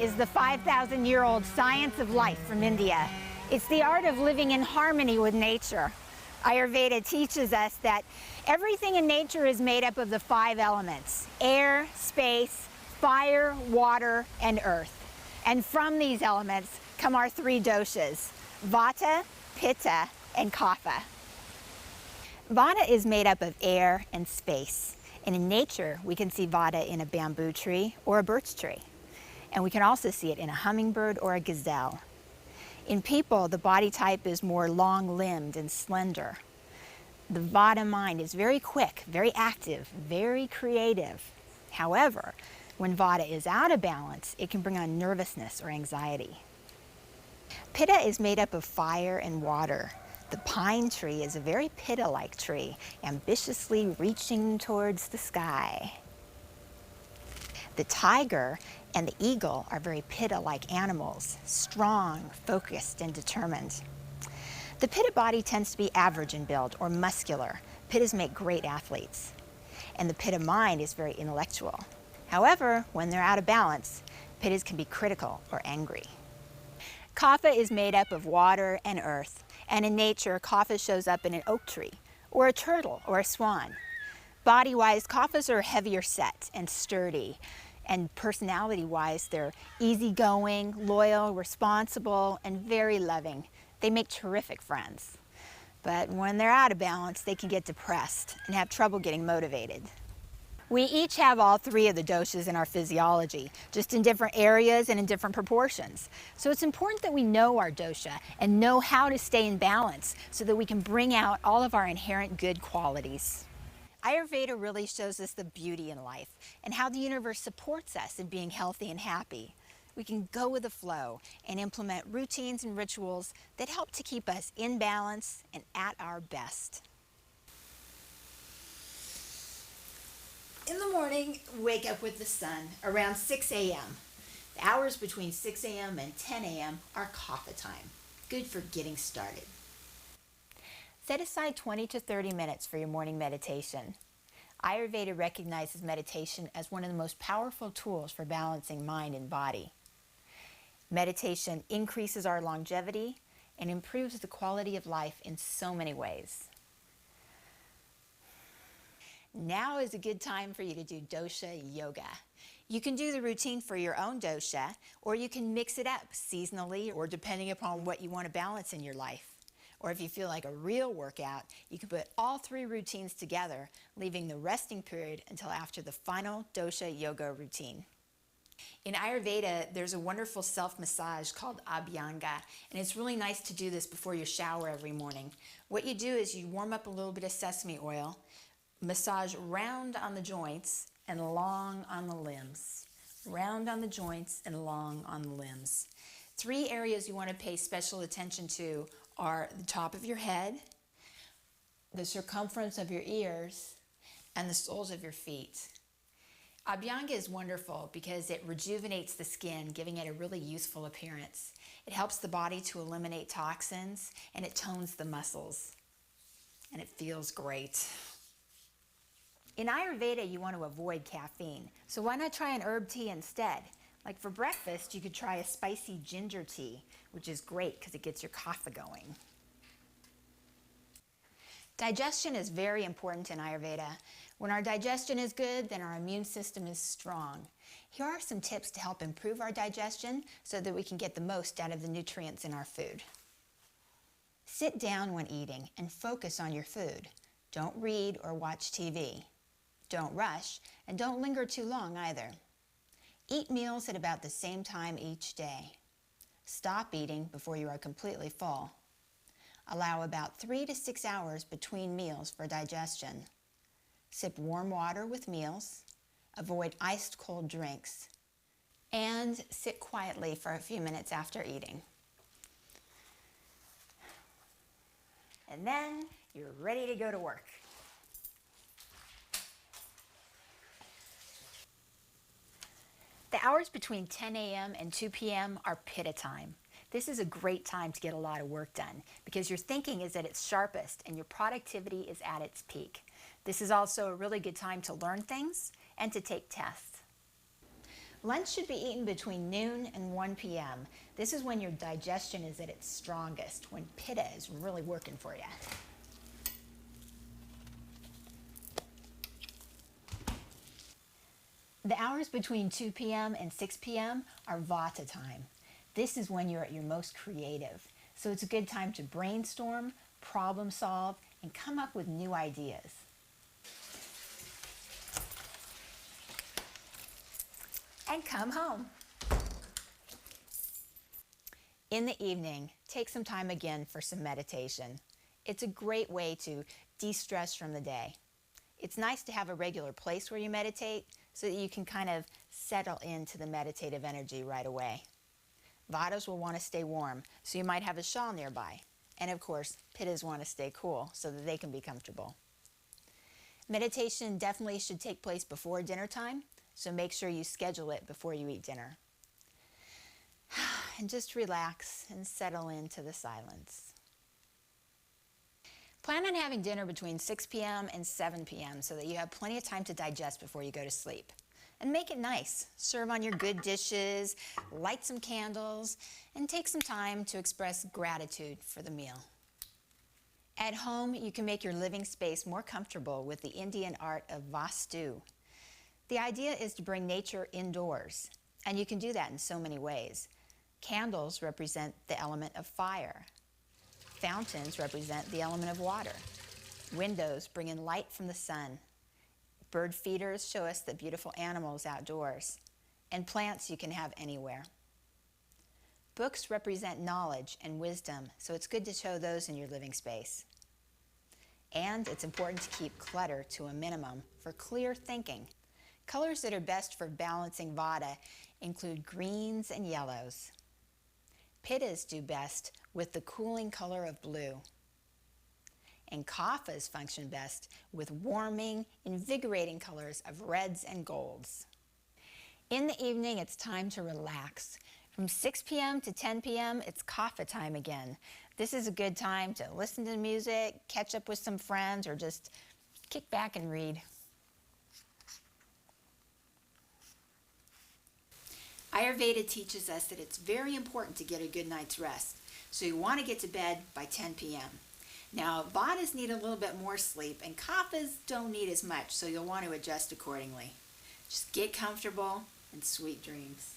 is the 5,000-year-old science of life from India. It's the art of living in harmony with nature. Ayurveda teaches us that everything in nature is made up of the 5 elements: air, space, fire, water, and earth. And from these elements come our 3 doshas: Vata, Pitta, and Kapha. Vata is made up of air and space. And in nature, we can see Vata in a bamboo tree or a birch tree. And we can also see it in a hummingbird or a gazelle. In people, the body type is more long-limbed and slender. The Vata mind is very quick, very active, very creative. However, when Vata is out of balance, it can bring on nervousness or anxiety. Pitta is made up of fire and water. The pine tree is a very Pitta-like tree, ambitiously reaching towards the sky. The tiger and the eagle are very Pitta-like animals, strong, focused, and determined. The Pitta body tends to be average in build or muscular. Pittas make great athletes. And the Pitta mind is very intellectual. However, when they're out of balance, Pittas can be critical or angry. Kapha is made up of water and earth. And in nature, Kapha shows up in an oak tree, or a turtle, or a swan. Body-wise, Kaphas are heavier set and sturdy. And personality-wise, they're easygoing, loyal, responsible, and very loving. They make terrific friends. But when they're out of balance, they can get depressed and have trouble getting motivated. We each have all 3 of the doshas in our physiology, just in different areas and in different proportions. So it's important that we know our dosha and know how to stay in balance so that we can bring out all of our inherent good qualities. Ayurveda really shows us the beauty in life and how the universe supports us in being healthy and happy. We can go with the flow and implement routines and rituals that help to keep us in balance and at our best. In the morning, wake up with the sun around 6 a.m. The hours between 6 a.m. and 10 a.m. are Kapha time. Good for getting started. Set aside 20 to 30 minutes for your morning meditation. Ayurveda recognizes meditation as one of the most powerful tools for balancing mind and body. Meditation increases our longevity and improves the quality of life in so many ways. Now is a good time for you to do Dosha Yoga. You can do the routine for your own dosha, or you can mix it up seasonally or depending upon what you want to balance in your life. Or if you feel like a real workout, you can put all 3 routines together, leaving the resting period until after the final Dosha Yoga routine. In Ayurveda, there's a wonderful self-massage called Abhyanga, and it's really nice to do this before your shower every morning. What you do is you warm up a little bit of sesame oil, massage round on the joints and long on the limbs. Round on the joints and long on the limbs. 3 areas you want to pay special attention to are the top of your head, the circumference of your ears, and the soles of your feet. Abhyanga is wonderful because it rejuvenates the skin, giving it a really youthful appearance. It helps the body to eliminate toxins, and it tones the muscles. And it feels great. In Ayurveda, you want to avoid caffeine, so why not try an herb tea instead? Like for breakfast, you could try a spicy ginger tea, which is great because it gets your kapha going. Digestion is very important in Ayurveda. When our digestion is good, then our immune system is strong. Here are some tips to help improve our digestion so that we can get the most out of the nutrients in our food. Sit down when eating and focus on your food. Don't read or watch TV. Don't rush, and don't linger too long either. Eat meals at about the same time each day. Stop eating before you are completely full. Allow about 3 to 6 hours between meals for digestion. Sip warm water with meals. Avoid iced cold drinks. And sit quietly for a few minutes after eating. And then you're ready to go to work. The hours between 10 a.m. and 2 p.m. are Pitta time. This is a great time to get a lot of work done because your thinking is at its sharpest and your productivity is at its peak. This is also a really good time to learn things and to take tests. Lunch should be eaten between noon and 1 p.m. This is when your digestion is at its strongest, when Pitta is really working for you. The hours between 2 p.m. and 6 p.m. are Vata time. This is when you're at your most creative. So it's a good time to brainstorm, problem solve, and come up with new ideas. And come home. In the evening, take some time again for some meditation. It's a great way to de-stress from the day. It's nice to have a regular place where you meditate so that you can kind of settle into the meditative energy right away. Vatas will want to stay warm, so you might have a shawl nearby. And of course, Pittas want to stay cool so that they can be comfortable. Meditation definitely should take place before dinner time, so make sure you schedule it before you eat dinner. And just relax and settle into the silence. Plan on having dinner between 6 p.m. and 7 p.m. so that you have plenty of time to digest before you go to sleep. And make it nice. Serve on your good dishes, light some candles, and take some time to express gratitude for the meal. At home, you can make your living space more comfortable with the Indian art of Vastu. The idea is to bring nature indoors, and you can do that in so many ways. Candles represent the element of fire. Fountains represent the element of water. Windows bring in light from the sun. Bird feeders show us the beautiful animals outdoors. And plants you can have anywhere. Books represent knowledge and wisdom, so it's good to show those in your living space. And it's important to keep clutter to a minimum for clear thinking. Colors that are best for balancing Vata include greens and yellows. Pittas do best with the cooling color of blue. And Kaphas function best with warming, invigorating colors of reds and golds. In the evening, it's time to relax. From 6 p.m. to 10 p.m., it's Kapha time again. This is a good time to listen to music, catch up with some friends, or just kick back and read. Ayurveda teaches us that it's very important to get a good night's rest, so you want to get to bed by 10 p.m. Now, Vatas need a little bit more sleep, and Kaphas don't need as much, so you'll want to adjust accordingly. Just get comfortable and sweet dreams.